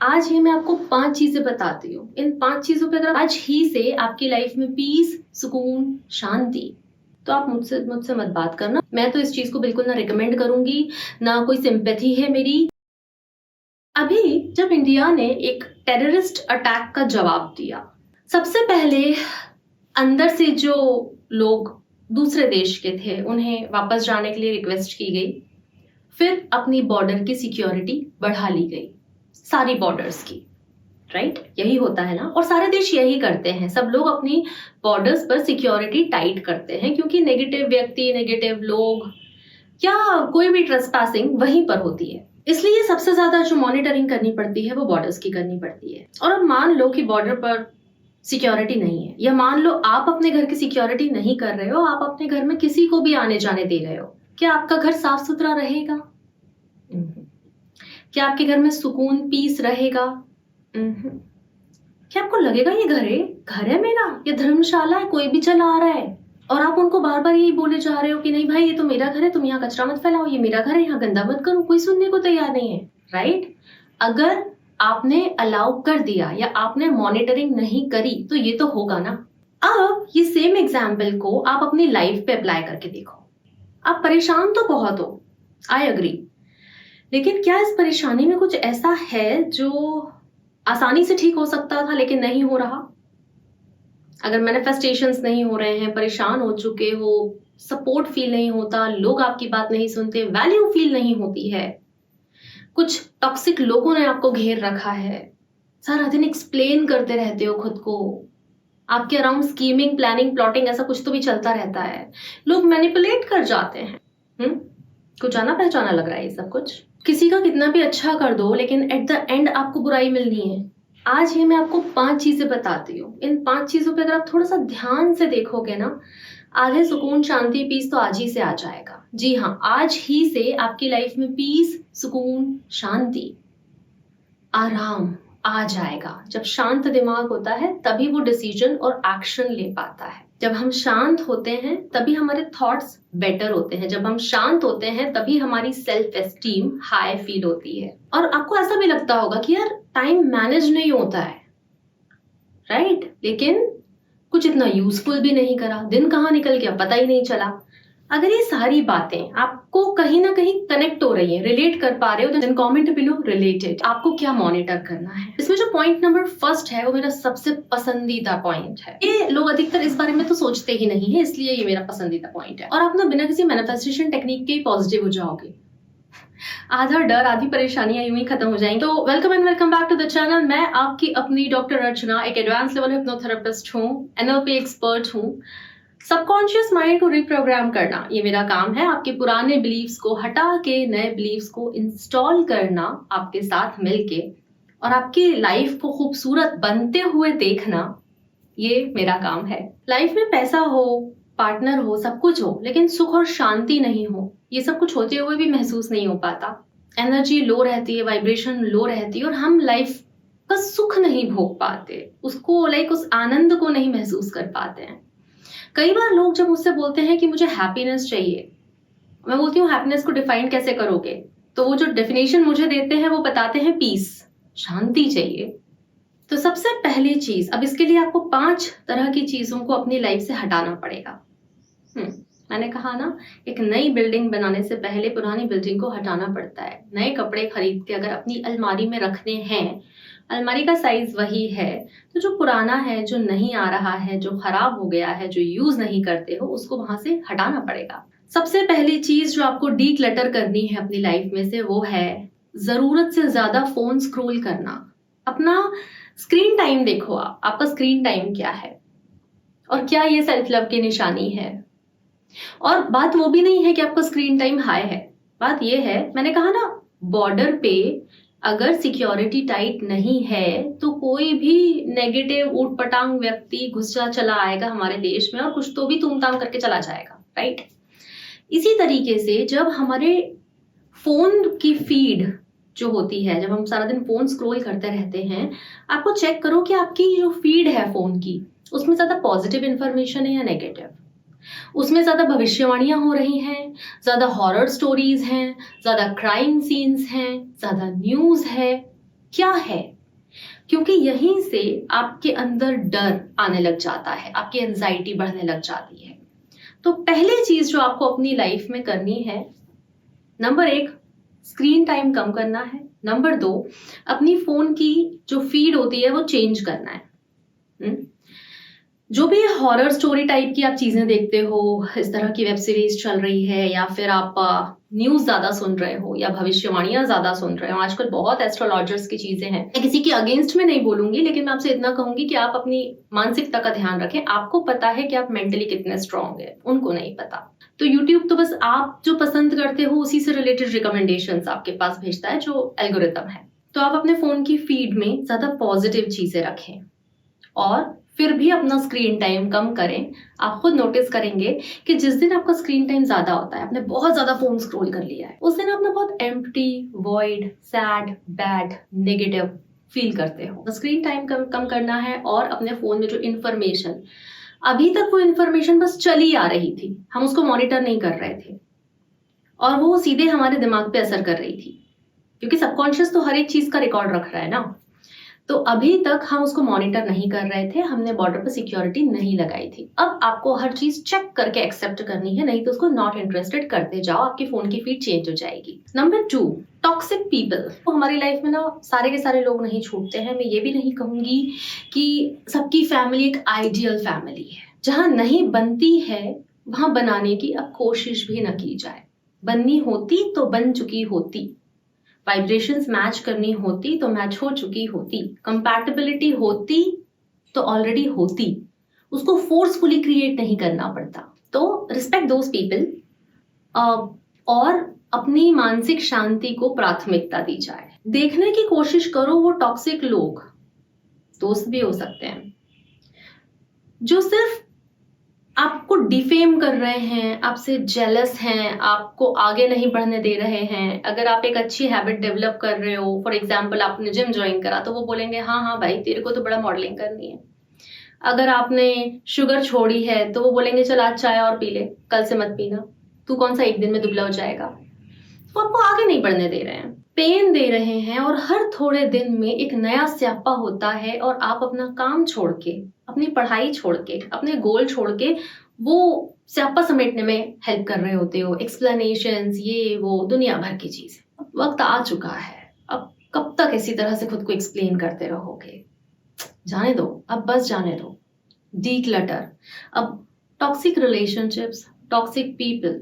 आज ही मैं आपको 5 चीजें बताती हूँ। इन 5 चीजों पे अगर आज ही से आपकी लाइफ में पीस, सुकून, शांति, तो आप मुझसे मुझसे मत बात करना। मैं तो इस चीज को बिल्कुल ना रिकमेंड करूंगी, ना कोई सिंपैथी है मेरी। अभी जब इंडिया ने एक टेररिस्ट अटैक का जवाब दिया, सबसे पहले अंदर से जो लोग दूसरे देश के थे उन्हें वापस जाने के लिए रिक्वेस्ट की गई। फिर अपनी बॉर्डर की सिक्योरिटी बढ़ा ली गई, सारी बॉर्डर्स की। राइट, यही होता है ना, और सारे देश यही करते हैं। सब लोग अपनी बॉर्डर्स पर सिक्योरिटी टाइट करते हैं क्योंकि नेगेटिव व्यक्ति, नेगेटिव लोग या कोई भी ट्रेसपासिंग वहीं पर होती है। इसलिए सबसे ज्यादा जो मॉनिटरिंग करनी पड़ती है वो बॉर्डर्स की करनी पड़ती है। और अब मान लो कि बॉर्डर पर सिक्योरिटी नहीं है, या मान लो आप अपने घर की सिक्योरिटी नहीं कर रहे हो, आप अपने घर में किसी को भी आने जाने दे रहे हो, क्या आपका घर साफ सुथरा रहेगा? क्या आपके घर में सुकून, पीस रहेगा? क्या आपको लगेगा ये घर है मेरा, ये धर्मशाला है, कोई भी चला आ रहा है? और आप उनको बार बार यही बोले जा रहे हो कि नहीं भाई ये तो मेरा घर है, तुम यहाँ कचरा मत फैलाओ, ये मेरा घर है, यहाँ गंदा मत करो। कोई सुनने को तैयार नहीं है। राइट, अगर आपने अलाउ कर दिया या आपने मॉनिटरिंग नहीं करी तो ये तो होगा ना। अब ये सेम एग्जाम्पल को आप अपनी लाइफ पे अप्लाई करके देखो। आप परेशान तो बहुत हो, आई अग्री, लेकिन क्या इस परेशानी में कुछ ऐसा है जो आसानी से ठीक हो सकता था लेकिन नहीं हो रहा? अगर मैनिफेस्टेशंस नहीं हो रहे हैं, परेशान हो चुके हो, सपोर्ट फील नहीं होता, लोग आपकी बात नहीं सुनते, वैल्यू फील नहीं होती है, कुछ टॉक्सिक लोगों ने आपको घेर रखा है, सारा दिन एक्सप्लेन करते रहते हो खुद को, आपके अराउंड स्कीमिंग, प्लानिंग, प्लॉटिंग ऐसा कुछ तो भी चलता रहता है, लोग मैनिपुलेट कर जाते हैं। कुछ जाना पहचाना लग रहा है ये सब कुछ। किसी का कितना भी अच्छा कर दो लेकिन एट द एंड आपको बुराई मिलनी है। आज ही मैं आपको 5 चीजें बताती हूँ। इन 5 चीजों पे अगर आप थोड़ा सा ध्यान से देखोगे ना, आधे सुकून, शांति, पीस तो आज ही से आ जाएगा। जी हाँ, आज ही से आपकी लाइफ में पीस, सुकून, शांति, आराम आ जाएगा। जब शांत दिमाग होता है तभी वो डिसीजन और एक्शन ले पाता है। जब हम शांत होते हैं तभी हमारे थॉट्स बेटर होते हैं। जब हम शांत होते हैं तभी हमारी सेल्फ एस्टीम हाई फील होती है। और आपको ऐसा भी लगता होगा कि यार टाइम मैनेज नहीं होता है, राइट, लेकिन कुछ इतना यूजफुल भी नहीं करा, दिन कहाँ निकल गया पता ही नहीं चला। अगर ये सारी बातें आपको कहीं ना कहीं कनेक्ट हो रही है, रिलेट कर पा रहे हो, तो कमेंट बिलो रिलेटेड आपको क्या मॉनिटर करना है। इसमें जो पॉइंट नंबर फर्स्ट है वो मेरा सबसे पसंदीदा पॉइंट है। ये लोग अधिकतर इस बारे में तो सोचते ही नहीं है, इसलिए ये मेरा पसंदीदा पॉइंट है। और आप ना बिना किसी मैनिफेस्टेशन टेक्निक के पॉजिटिव हो जाओगे, आधा डर, आधी परेशानियां यूं ही खत्म हो जाएंगी। तो welcome and welcome back to the channel. मैं आपकी अपनी डॉक्टर अर्चना, एक एडवांस लेवल हिप्नोथेरेपिस्ट हूँ, एनएलपी एक्सपर्ट हूँ। सबकॉन्शियस माइंड को रिप्रोग्राम करना ये मेरा काम है। आपके पुराने बिलीव्स को हटा के नए बिलीव्स को इंस्टॉल करना आपके साथ मिलके, और आपकी लाइफ को खूबसूरत बनते हुए देखना, ये मेरा काम है। लाइफ में पैसा हो, पार्टनर हो, सब कुछ हो, लेकिन सुख और शांति नहीं हो, ये सब कुछ होते हुए भी महसूस नहीं हो पाता। एनर्जी लो रहती है, वाइब्रेशन लो रहती है, और हम लाइफ का सुख नहीं भोग पाते, उसको उस आनंद को नहीं महसूस कर पाते हैं। कई बार लोग जब मुझसे बोलते हैं कि मुझे हैप्पीनेस चाहिए, मैं बोलती हूँ हैप्पीनेस को डिफाइन कैसे करोगे? तो वो जो डेफिनेशन मुझे देते हैं वो बताते हैं पीस, शांति चाहिए। तो सबसे पहली चीज, अब इसके लिए आपको 5 तरह की चीजों को अपनी लाइफ से हटाना पड़ेगा। मैंने कहा ना, एक नई बिल्डिंग बनाने से पहले पुरानी बिल्डिंग को हटाना पड़ता है। नए कपड़े खरीद के अगर अपनी अलमारी में रखने हैं, अलमारी का साइज वही है, तो जो पुराना है, जो नहीं आ रहा है, जो खराब हो गया है, जो यूज नहीं करते हो, उसको वहां से हटाना पड़ेगा। सबसे पहली चीज जो आपको डीक्लटर करनी है अपनी लाइफ में से, वो है जरूरत से ज्यादा फोन स्क्रॉल करना। अपना स्क्रीन टाइम देखो, आपका स्क्रीन टाइम क्या है और क्या ये सेल्फ लव की निशानी है। और बात वो भी नहीं है कि आपका स्क्रीन टाइम हाई है, बात ये है, मैंने कहा ना, बॉर्डर पे अगर सिक्योरिटी टाइट नहीं है तो कोई भी नेगेटिव ऊटपटांग व्यक्ति घुसा चला आएगा हमारे देश में और कुछ तो भी तुमताम करके चला जाएगा, राइट। इसी तरीके से जब हमारे फोन की फीड जो होती है, जब हम सारा दिन फोन स्क्रॉल करते रहते हैं, आपको चेक करो कि आपकी जो फीड है फोन की, उसमें ज्यादा पॉजिटिव इंफॉर्मेशन है या नेगेटिव। उसमें ज्यादा भविष्यवाणियां हो रही हैं, ज्यादा हॉरर स्टोरीज हैं, ज्यादा क्राइम सीन्स हैं, ज्यादा न्यूज है, क्या है, क्योंकि यहीं से आपके अंदर डर आने लग जाता है, आपकी एंजाइटी बढ़ने लग जाती है। तो पहली चीज जो आपको अपनी लाइफ में करनी है, नंबर 1 स्क्रीन टाइम कम करना है। नंबर 2 अपनी फोन की जो फीड होती है वो चेंज करना है। जो भी हॉरर स्टोरी टाइप की आप चीजें देखते हो, इस तरह की वेब सीरीज चल रही है, या फिर आप न्यूज ज्यादा सुन रहे हो या भविष्यवाणियां ज्यादा सुन रहे हो, आजकल बहुत एस्ट्रोलॉजर्स की चीजें हैं। मैं किसी के अगेंस्ट में नहीं बोलूंगी, लेकिन मैं आपसे इतना कहूंगी कि आप अपनी मानसिकता का ध्यान रखें। आपको पता है कि आप मेंटली कितने स्ट्रांग है, उनको नहीं पता। तो यूट्यूब तो बस आप जो पसंद करते हो उसी से रिलेटेड रिकमेंडेशंस आपके पास भेजता है, जो एल्गोरिथम है। तो आप अपने फोन की फीड में ज्यादा पॉजिटिव चीजें रखें और फिर भी अपना स्क्रीन टाइम कम करें। आप खुद नोटिस करेंगे कि जिस दिन आपका स्क्रीन टाइम ज्यादा होता है, आपने बहुत ज्यादा फोन स्क्रॉल कर लिया है, उस दिन आप ना बहुत empty, void, sad, bad, negative feel करते हो। स्क्रीन टाइम कम करना है और अपने फोन में जो इन्फॉर्मेशन, अभी तक वो इन्फॉर्मेशन बस चली आ रही थी, हम उसको मॉनिटर नहीं कर रहे थे और वो सीधे हमारे दिमाग पे असर कर रही थी, क्योंकि सबकॉन्शियस तो हर एक चीज का रिकॉर्ड रख रहा है ना। तो अभी तक हम उसको मॉनिटर नहीं कर रहे थे, हमने बॉर्डर पर सिक्योरिटी नहीं लगाई थी। अब आपको हर चीज चेक करके एक्सेप्ट करनी है, नहीं तो उसको नॉट इंटरेस्टेड करते जाओ, आपकी फोन की फीड चेंज हो जाएगी। Number 2 toxic people. तो हमारी लाइफ में ना सारे के सारे लोग नहीं छूटते हैं। मैं ये भी नहीं कहूंगी कि सबकी फैमिली एक आइडियल फैमिली है। जहां नहीं बनती है वहां बनाने की अब कोशिश भी न की जाए। बननी होती तो बन चुकी होती, वाइब्रेशंस मैच करनी होती तो मैच हो चुकी होती, कंपैटिबिलिटी होती तो ऑलरेडी होती, उसको फोर्सफुली क्रिएट नहीं करना पड़ता। तो रिस्पेक्ट दोज पीपल और अपनी मानसिक शांति को प्राथमिकता दी जाए। देखने की कोशिश करो वो टॉक्सिक लोग, दोस्त भी हो सकते हैं, जो सिर्फ आपको डिफेम कर रहे हैं, आपसे जेलस हैं, आपको आगे नहीं बढ़ने दे रहे हैं। अगर आप एक अच्छी हैबिट डेवलप कर रहे हो, फॉर एग्जांपल आपने जिम ज्वाइन करा, तो वो बोलेंगे हाँ हाँ भाई तेरे को तो बड़ा मॉडलिंग करनी है। अगर आपने शुगर छोड़ी है तो वो बोलेंगे चल आज चाय और पी ले, कल से मत पीना, तू कौन सा एक दिन में दुबला हो जाएगा। वो आपको आगे नहीं बढ़ने दे रहे हैं, पेन दे रहे हैं, और हर थोड़े दिन में एक नया स्यापा होता है और आप अपना काम छोड़ के, अपनी पढ़ाई छोड़ के, अपने गोल छोड़ के वो स्यापा समेटने में हेल्प कर रहे होते हो। एक्सप्लेनेशंस, ये वो दुनिया भर की चीज। वक्त आ चुका है, अब कब तक इसी तरह से खुद को एक्सप्लेन करते रहोगे? जाने दो, अब बस जाने दो। डीक्लटर। अब टॉक्सिक रिलेशनशिप्स, टॉक्सिक पीपल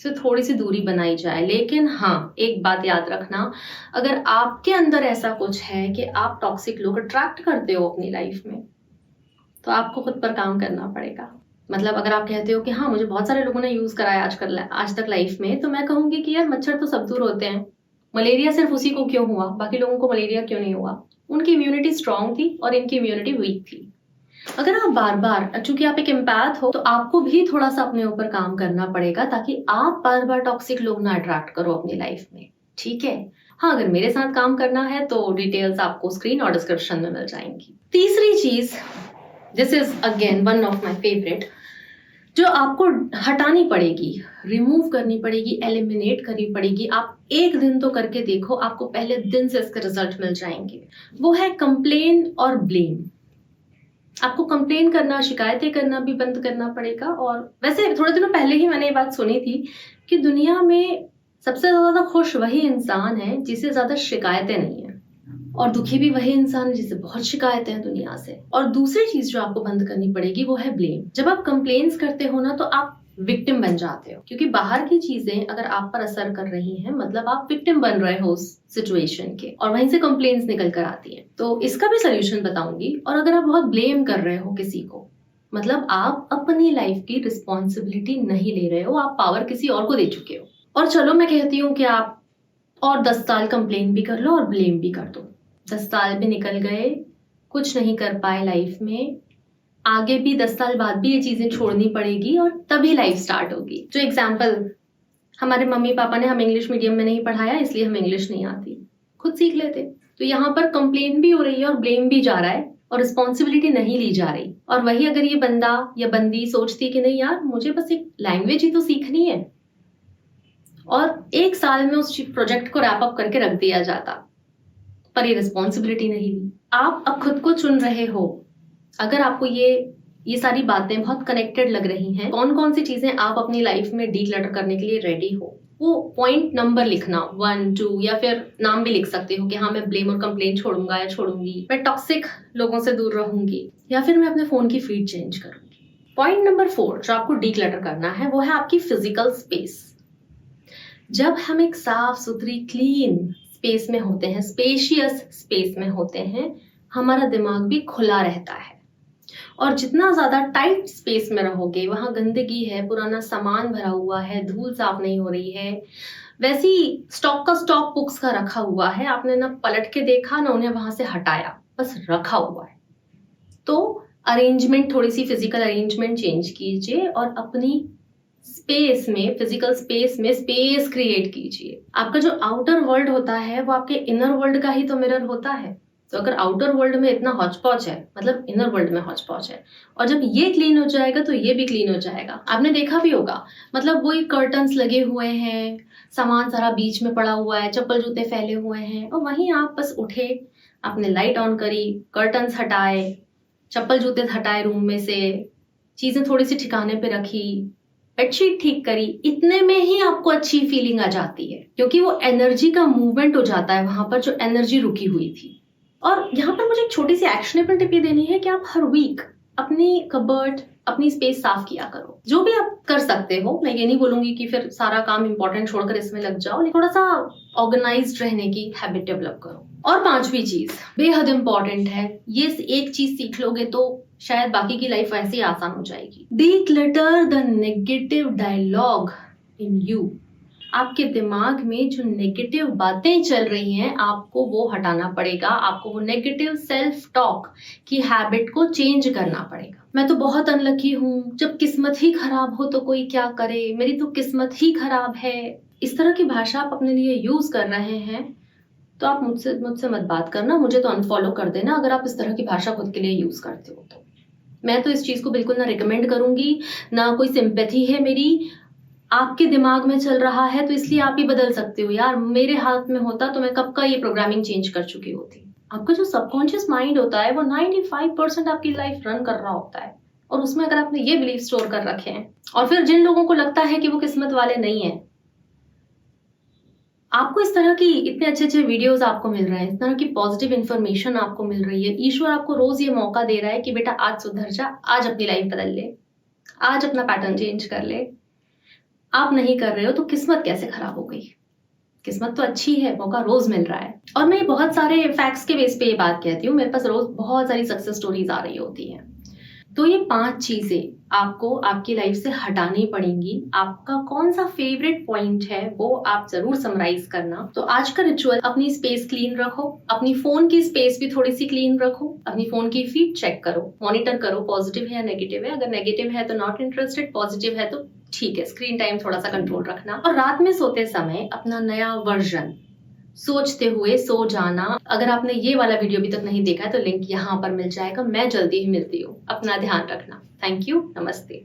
से थोड़ी सी दूरी बनाई जाए। लेकिन हाँ, एक बात याद रखना, अगर आपके अंदर ऐसा कुछ है कि आप टॉक्सिक लोग अट्रैक्ट करते हो अपनी लाइफ में, तो आपको खुद पर काम करना पड़ेगा। मतलब अगर आप कहते हो कि हाँ मुझे बहुत सारे लोगों ने यूज करा है आज तक लाइफ में, तो मैं कहूंगी कि यार मच्छर तो सब दूर होते हैं, मलेरिया सिर्फ उसी को क्यों हुआ, बाकी लोगों को मलेरिया क्यों नहीं हुआ? उनकी इम्यूनिटी स्ट्रांग थी और इनकी इम्यूनिटी वीक थी। अगर आप बार बार, चूंकि आप एक एम्पैथ हो, तो आपको भी थोड़ा सा अपने ऊपर काम करना पड़ेगा ताकि आप बार बार टॉक्सिक लोग ना अट्रैक्ट करो अपनी लाइफ में, ठीक है? हाँ, अगर मेरे साथ काम करना है तो डिटेल्स आपको स्क्रीन और डिस्क्रिप्शन में मिल जाएंगी। तीसरी चीज, this is again one of my favourite, जो आपको हटानी पड़ेगी, रिमूव करनी पड़ेगी, एलिमिनेट करनी पड़ेगी। आप एक दिन तो करके देखो, आपको पहले दिन से इसके रिजल्ट मिल जाएंगे। वो है कंप्लेन और ब्लेम। आपको कंप्लेन करना, शिकायतें करना भी बंद करना पड़ेगा। और वैसे थोड़े दिनों पहले ही मैंने ये बात सुनी थी कि दुनिया में सबसे ज्यादा खुश वही इंसान है जिसे ज्यादा शिकायतें नहीं है, और दुखी भी वही इंसान है जिसे बहुत शिकायतें हैं दुनिया से। और दूसरी चीज जो आपको बंद करनी पड़ेगी वो है ब्लेम। जब आप कंप्लेन्स करते हो ना, तो आप विक्टिम बन जाते हो, क्योंकि बाहर की चीजें अगर आप पर असर कर रही हैं, मतलब आप विक्टिम बन रहे हो उस सिचुएशन के, और वहीं से कंप्लेन्स निकल कर आती हैं। तो इसका भी सोल्यूशन बताऊंगी। और अगर आप बहुत ब्लेम कर रहे हो किसी को, मतलब आप अपनी लाइफ की रिस्पॉन्सिबिलिटी नहीं ले रहे हो, आप पावर किसी और को दे चुके हो। और चलो मैं कहती हूँ कि आप और 10 साल कंप्लेन भी कर लो और ब्लेम भी कर दो, 10 साल भी निकल गए, कुछ नहीं कर पाए लाइफ में, आगे भी 10 साल बाद भी ये चीजें छोड़नी पड़ेगी और तभी लाइफ स्टार्ट होगी। जो एग्जाम्पल, हमारे मम्मी पापा ने हम इंग्लिश मीडियम में नहीं पढ़ाया इसलिए हमें इंग्लिश नहीं आती, खुद सीख लेते। तो यहाँ पर कंप्लेन भी हो रही है और ब्लेम भी जा रहा है और रिस्पॉन्सिबिलिटी नहीं ली जा रही। और वही अगर ये बंदा या बंदी सोचती कि नहीं यार मुझे बस एक लैंग्वेज ही तो सीखनी है, और 1 साल में उस प्रोजेक्ट को रैप अप करके रख दिया जाता, पर ये रिस्पॉन्सिबिलिटी नहीं ली। आप अब खुद को चुन रहे हो। अगर आपको ये सारी बातें बहुत कनेक्टेड लग रही हैं, कौन कौन सी चीजें आप अपनी लाइफ में डीक्लटर करने के लिए रेडी हो, वो पॉइंट नंबर लिखना 1 2, या फिर नाम भी लिख सकते हो कि हाँ मैं ब्लेम और कंप्लेन छोड़ूंगा या छोड़ूंगी, मैं टॉक्सिक लोगों से दूर रहूंगी, या फिर मैं अपने फोन की फीड चेंज करूंगी। पॉइंट नंबर 4 जो आपको डीक्लटर करना है वो है आपकी फिजिकल स्पेस। जब हम एक साफ सुथरी क्लीन स्पेस में होते हैं, स्पेशियस स्पेस में होते हैं, हमारा दिमाग भी खुला रहता है। और जितना ज्यादा टाइट स्पेस में रहोगे, वहां गंदगी है, पुराना सामान भरा हुआ है, धूल साफ नहीं हो रही है, वैसी स्टॉक का स्टॉक बुक्स का रखा हुआ है, आपने ना पलट के देखा ना उन्हें वहां से हटाया, बस रखा हुआ है। तो अरेंजमेंट, थोड़ी सी फिजिकल अरेंजमेंट चेंज कीजिए और अपनी स्पेस में, फिजिकल स्पेस में स्पेस क्रिएट कीजिए। आपका जो आउटर वर्ल्ड होता है वो आपके इनर वर्ल्ड का ही तो मिरर होता है। तो अगर आउटर वर्ल्ड में इतना हौच पौच है, मतलब इनर वर्ल्ड में हौच पौच है, और जब ये क्लीन हो जाएगा तो ये भी क्लीन हो जाएगा। आपने देखा भी होगा, मतलब वही कर्टन्स लगे हुए हैं, सामान सारा बीच में पड़ा हुआ है, चप्पल जूते फैले हुए हैं, और वहीं आप बस उठे, आपने लाइट ऑन करी, कर्टन्स हटाए, चप्पल जूते हटाए रूम में से, चीजें थोड़ी सी ठिकाने पे रखी, बेडशीट ठीक करी, इतने में ही आपको अच्छी फीलिंग आ जाती है, क्योंकि वो एनर्जी का मूवमेंट हो जाता है वहां पर, जो एनर्जी रुकी हुई थी। और यहाँ पर मुझे एक छोटी सी एक्शनेबल टिप ये देनी है कि आप हर वीक अपनी कबर्ड, अपनी स्पेस साफ किया करो। जो भी आप कर सकते हो, मैं ये नहीं बोलूंगी कि फिर सारा काम इंपॉर्टेंट छोड़कर इसमें लग जाओ, लेकिन थोड़ा सा ऑर्गेनाइज्ड रहने की हैबिट डेवलप करो। और 5वीं चीज बेहद इंपॉर्टेंट है, ये एक चीज सीख लोगे तो शायद बाकी की लाइफ वैसे ही आसान हो जाएगी। Declutter the negative dialogue in you. आपके दिमाग में जो नेगेटिव बातें चल रही हैं, आपको वो हटाना पड़ेगा। आपको वो नेगेटिव सेल्फ टॉक की हैबिट को चेंज करना पड़ेगा। मैं तो बहुत अनलकी हूँ, जब किस्मत ही खराब हो तो कोई क्या करे, मेरी तो किस्मत ही खराब है, इस तरह की भाषा आप अपने लिए यूज कर रहे हैं तो आप मुझसे मत बात करना, मुझे तो अनफॉलो कर देना अगर आप इस तरह की भाषा खुद के लिए यूज करते हो तो। मैं तो इस चीज को बिल्कुल ना रिकमेंड करूंगी, ना कोई सिंपैथी है मेरी। आपके दिमाग में चल रहा है तो इसलिए आप ही बदल सकते हो। यार मेरे हाथ में होता तो मैं कब का ये प्रोग्रामिंग चेंज कर चुकी होती। आपका जो सबकॉन्शियस माइंड होता है वो 95% आपकी लाइफ रन कर रहा होता है, और उसमें अगर आपने ये बिलीफ स्टोर कर रखे हैं, और फिर जिन लोगों को लगता है कि वो किस्मत वाले नहीं है, आपको इस तरह की इतने अच्छे अच्छे वीडियोस आपको मिल रहे हैं, इस तरह की पॉजिटिव इन्फॉर्मेशन आपको मिल रही है, ईश्वर आपको रोज ये मौका दे रहा है कि बेटा आज सुधर जा, आज अपनी लाइफ बदल ले, आज अपना पैटर्न चेंज कर ले। आप नहीं कर रहे हो तो किस्मत कैसे खराब हो गई? किस्मत तो अच्छी है, मौका रोज मिल रहा है। और मैं बहुत सारे फैक्ट्स के बेस पे ये बात कहती हूँ, मेरे पास रोज बहुत सारी सक्सेस स्टोरीज आ रही होती हैं। तो ये 5 चीजें आपको आपकी लाइफ से हटानी पड़ेंगी। आपका कौन सा फेवरेट पॉइंट है वो आप जरूर समराइज करना। तो आज का रिचुअल, अपनी स्पेस क्लीन रखो, अपनी फोन की स्पेस भी थोड़ी सी क्लीन रखो, अपनी फोन की फीड चेक करो, मॉनिटर करो पॉजिटिव है या नेगेटिव है। अगर नेगेटिव है तो नॉट इंटरेस्टेड, पॉजिटिव है तो ठीक है, स्क्रीन टाइम थोड़ा सा कंट्रोल रखना। और रात में सोते समय अपना नया वर्जन सोचते हुए सो जाना। अगर आपने ये वाला वीडियो अभी तक नहीं देखा है तो लिंक यहाँ पर मिल जाएगा। मैं जल्दी ही मिलती हूँ। अपना ध्यान रखना। Thank you. नमस्ते।